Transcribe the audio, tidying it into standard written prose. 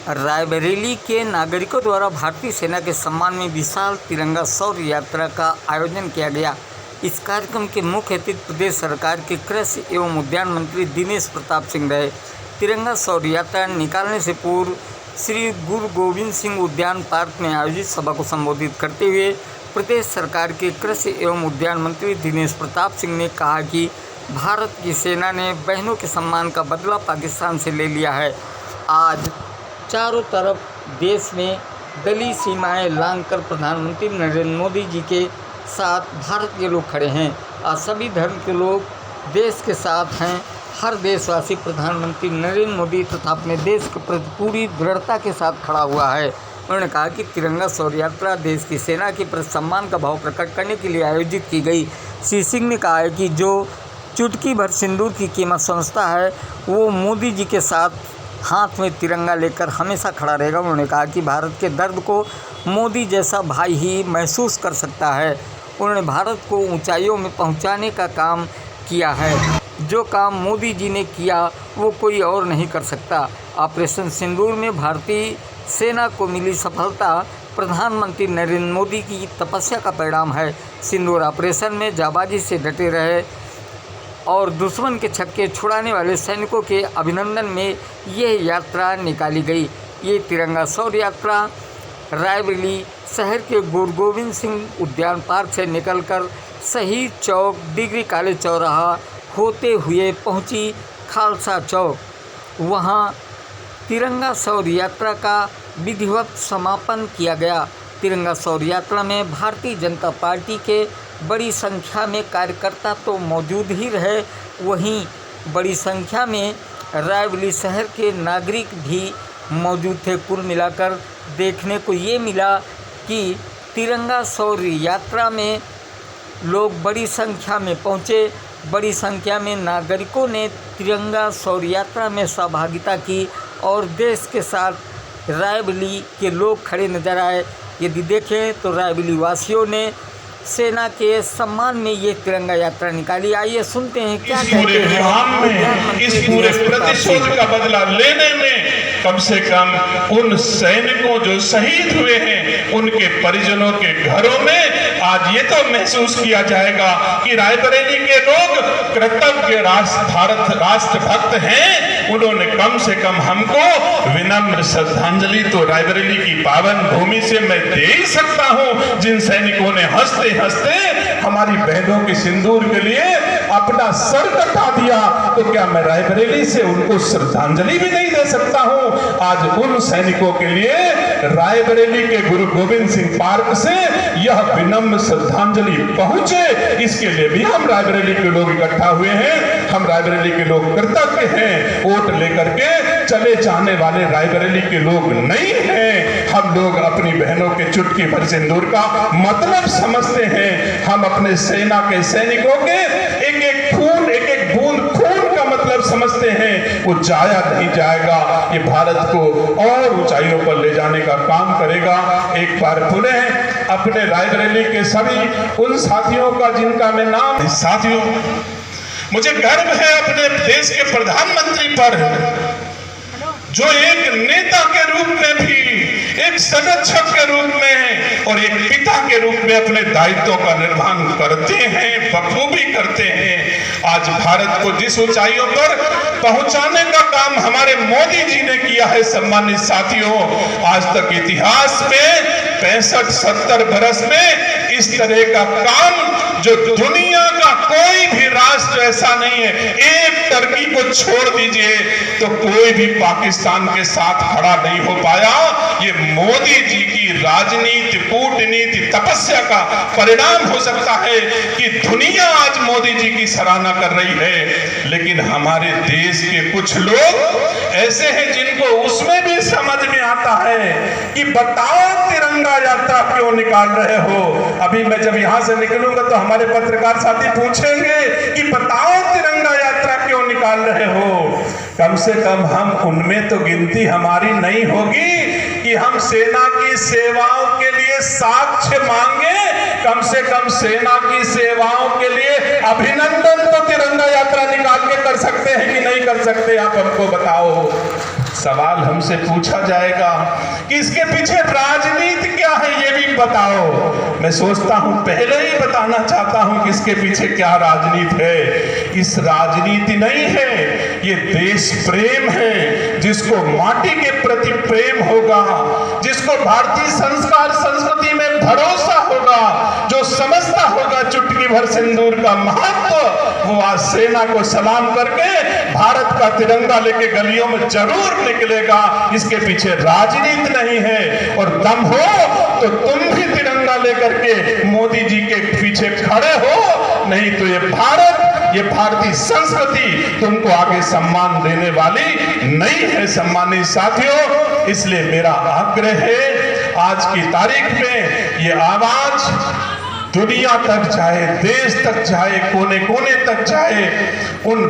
रायबरेली के नागरिकों द्वारा भारतीय सेना के सम्मान में विशाल तिरंगा शौर्य यात्रा का आयोजन किया गया। इस कार्यक्रम के मुख्य अतिथि प्रदेश सरकार के कृषि एवं उद्यान मंत्री दिनेश प्रताप सिंह रहे। तिरंगा शौर्य यात्रा निकालने से पूर्व श्री गुरु गोविंद सिंह उद्यान पार्क में आयोजित सभा को संबोधित करते हुए प्रदेश सरकार के कृषि एवं उद्यान मंत्री दिनेश प्रताप सिंह ने कहा कि भारत की सेना ने बहनों के सम्मान का बदला पाकिस्तान से ले लिया है। आज चारों तरफ देश में गली सीमाएं लांघकर प्रधानमंत्री नरेंद्र मोदी जी के साथ भारत के लोग खड़े हैं। आज सभी धर्म के लोग देश के साथ हैं। हर देशवासी प्रधानमंत्री नरेंद्र मोदी तथा अपने देश के प्रति पूरी दृढ़ता के साथ खड़ा हुआ है। उन्होंने कहा कि तिरंगा शौर्य यात्रा देश की सेना के प्रति सम्मान का भाव प्रकट करने के लिए आयोजित की गई। श्री सिंह ने कहा है कि जो चुटकी भर सिंदूर की कीमत समझता है वो मोदी जी के साथ हाथ में तिरंगा लेकर हमेशा खड़ा रहेगा। उन्होंने कहा कि भारत के दर्द को मोदी जैसा भाई ही महसूस कर सकता है। उन्होंने भारत को ऊंचाइयों में पहुंचाने का काम किया है। जो काम मोदी जी ने किया वो कोई और नहीं कर सकता। ऑपरेशन सिंदूर में भारतीय सेना को मिली सफलता प्रधानमंत्री नरेंद्र मोदी की तपस्या का परिणाम है। सिंदूर ऑपरेशन में जाबाजी से डटे रहे और दुश्मन के छक्के छुड़ाने वाले सैनिकों के अभिनंदन में यह यात्रा निकाली गई। ये तिरंगा शौर्य यात्रा रायबरेली शहर के गुरु गोविंद सिंह उद्यान पार्क से निकलकर शहीद चौक, डिग्री कॉलेज चौराहा होते हुए पहुंची खालसा चौक। वहां तिरंगा शौर्य यात्रा का विधिवत समापन किया गया। तिरंगा शौर्य यात्रा में भारतीय जनता पार्टी के बड़ी संख्या में कार्यकर्ता तो मौजूद ही रहे, वहीं बड़ी संख्या में रायबरेली शहर के नागरिक भी मौजूद थे। कुल मिलाकर देखने को ये मिला कि तिरंगा शौर्य यात्रा में लोग बड़ी संख्या में पहुँचे। बड़ी संख्या में नागरिकों ने तिरंगा शौर्य यात्रा में सहभागिता की और देश के साथ रायबरेली के लोग खड़े नजर आए। यदि देखें तो रायबरेली वासियों ने सेना के सम्मान में ये तिरंगा यात्रा निकाली। आइए सुनते हैं क्या कहते हैं। इस पूरे प्रतिशोध का बदला लेने में कम से कम उन सैनिकों जो शहीद हुए हैं उनके परिजनों के घरों में आज ये तो महसूस किया जाएगा कि रायबरेली के लोग कृतज्ञ भारत राष्ट्रभक्त हैं। उन्होंने कम से कम हमको विनम्र श्रद्धांजलि तो रायबरेली की पावन भूमि से मैं दे ही सकता हूं। जिन सैनिकों ने हंसते हंसते हमारी बहनों के सिंदूर के लिए अपना सर कटा दिया, तो क्या मैं रायबरेली से उनको श्रद्धांजलि भी नहीं दे सकता हूं? आज उन सैनिकों के लिए रायबरेली के गुरु गोविंद सिंह पार्क से यह विनम्र श्रद्धांजलि पहुंचे, इसके लिए भी हम रायबरेली के लोग इकट्ठा हुए हैं। हम रायबरेली के लोग कृतज्ञ हैं। वोट लेकर के चले जाने वाले रायबरेली के लोग नहीं हैं। हम लोग अपनी बहनों के चुटकी भर सिंदूर का मतलब समझते हैं। हम अपने सेना के सैनिकों के एक एक बूंद खून का मतलब समझते हैं। वो जाया नहीं जाएगा, ये भारत को और ऊंचाइयों पर ले जाने का काम करेगा। एक बार पुनः अपने रायबरेली के सभी उन साथियों का जिनका मैं नाम, साथियों मुझे गर्व है अपने देश के प्रधानमंत्री पर, जो एक नेता के रूप में भी, एक संरक्षक के रूप में और एक पिता के रूप में अपने दायित्वों का निर्वहन करते हैं, बखूबी करते हैं। आज भारत को जिस ऊंचाइयों पर पहुंचाने का काम हमारे मोदी जी ने किया है, सम्मानित साथियों, आज तक इतिहास में 65-70 बरस में इस तरह का काम जो दुनिया का कोई भी राष्ट्र ऐसा नहीं है। एक टर्की को छोड़ दीजिए तो कोई भी पाकिस्तान के साथ खड़ा नहीं हो पाया। ये मोदी जी की राजनीति, कूटनीति, तपस्या का परिणाम हो सकता है कि दुनिया आज मोदी जी की सराहना कर रही है। लेकिन हमारे देश के कुछ लोग ऐसे हैं जिनको उसमें भी समझ में आता है कि बताओ तिरंगा यात्रा क्यों निकाल रहे हो। अभी मैं जब यहां से निकलूंगा तो हमारे पत्रकार साथी पूछेंगे कि बताओ तिरंगा यात्रा क्यों निकाल रहे हो। कम से कम हम उनमें तो गिनती हमारी नहीं होगी कि हम सेना की सेवाओं के लिए साक्ष्य मांगे। कम से कम सेना की सेवाओं के लिए अभिनंदन तो तिरंगा यात्रा निकाल के कर सकते हैं कि नहीं कर सकते? आप हमको बताओ। सवाल हमसे पूछा जाएगा कि इसके पीछे राजनीति क्या है, ये भी बताओ। मैं सोचता हूं पहले ही बताना चाहता हूं कि इसके पीछे क्या राजनीति है। इस राजनीति नहीं है, ये देश प्रेम है। जिसको माटी के प्रति प्रेम होगा, जिसको भारतीय संस्कार संस्कृति में भरोसा होगा, जो समझता होगा चुटकी भर सिंदूर का महत्व, वो आज सेना को सलाम करके भारत का तिरंगा लेके गलियों में जरूर निकलेगा। इसके पीछे राजनीति नहीं है। और दम हो तो तुम भी तिरंगा लेकर के मोदी जी के पीछे खड़े हो, नहीं तो ये भारत, ये भारतीय संस्कृति तुमको आगे सम्मान देने वाली नहीं है। सम्मानित साथियों, इसलिए मेरा आग्रह है आज की तारीख में ये आवाज दुनिया तक जाए, देश तक जाए, कोने कोने तक जाए। उन